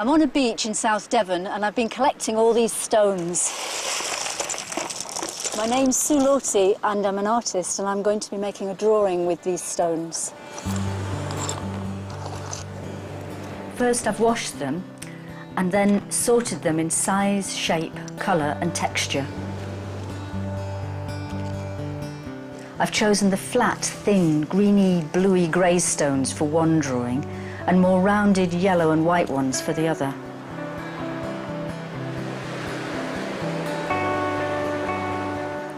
I'm on a beach in South Devon and I've been collecting all these stones. My name's Sue Lawty and I'm an artist and I'm going to be making a drawing with these stones. First I've washed them and then sorted them in size, shape, colour and texture. I've chosen the flat, thin, greeny, bluey grey stones for one drawing and more rounded yellow and white ones for the other.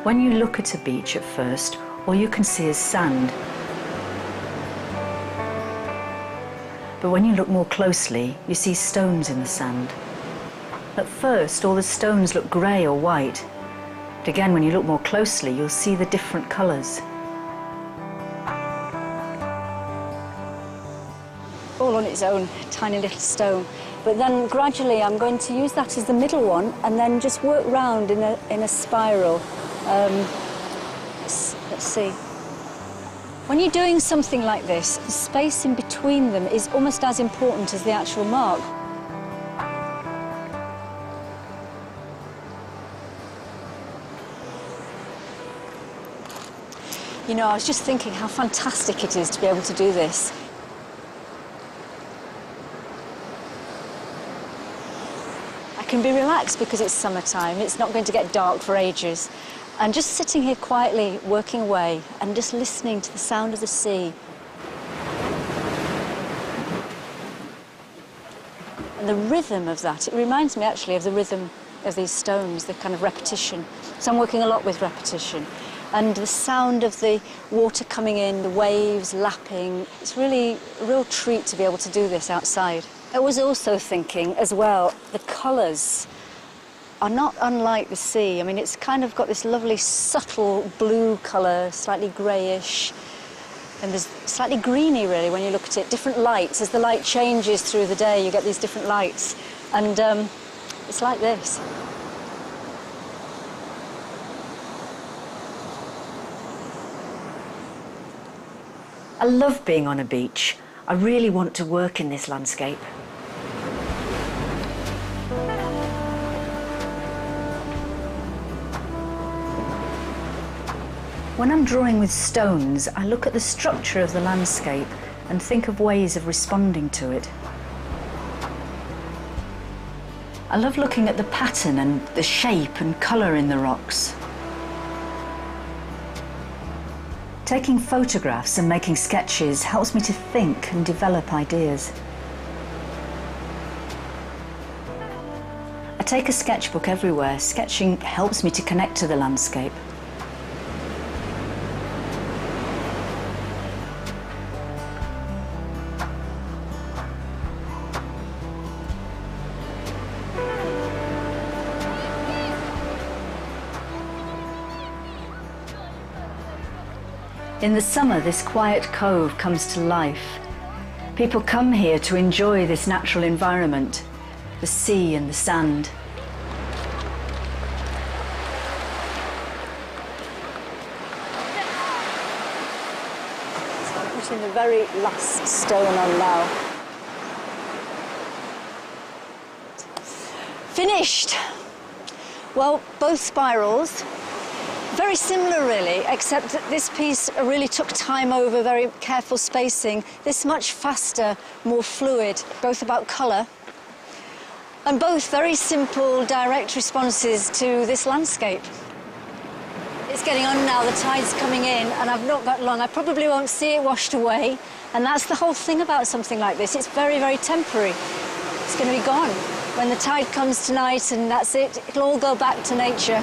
When you look at a beach at first, all you can see is sand. But when you look more closely, you see stones in the sand. At first, all the stones look grey or white. But again, when you look more closely, you'll see the different colours. All on its own, tiny little stone. But then gradually I'm going to use that as the middle one and then just work round in a spiral. Let's see. When you're doing something like this, the space in between them is almost as important as the actual mark. You know, I was just thinking how fantastic it is to be able to do this. I can be relaxed because it's summertime, it's not going to get dark for ages. And just sitting here quietly, working away, and just listening to the sound of the sea. And the rhythm of that, it reminds me actually of the rhythm of these stones, the kind of repetition. So I'm working a lot with repetition. And the sound of the water coming in, the waves lapping, it's really a real treat to be able to do this outside. I was also thinking as well, the colours are not unlike the sea. I mean, it's kind of got this lovely subtle blue colour, slightly greyish, and there's slightly greeny really when you look at it. Different lights, as the light changes through the day, you get these different lights. And it's like this. I love being on a beach. I really want to work in this landscape. When I'm drawing with stones, I look at the structure of the landscape and think of ways of responding to it. I love looking at the pattern and the shape and colour in the rocks. Taking photographs and making sketches helps me to think and develop ideas. I take a sketchbook everywhere. Sketching helps me to connect to the landscape. In the summer, this quiet cove comes to life. People come here to enjoy this natural environment, the sea and the sand. So I'm putting the very last stone on now. Finished! Well, both spirals. Very similar really, except that this piece really took time over, very careful spacing. This much faster, more fluid, both about colour. And both very simple, direct responses to this landscape. It's getting on now, the tide's coming in, and I've not got long. I probably won't see it washed away. And that's the whole thing about something like this. It's very, very temporary. It's going to be gone. When the tide comes tonight and that's it, it'll all go back to nature.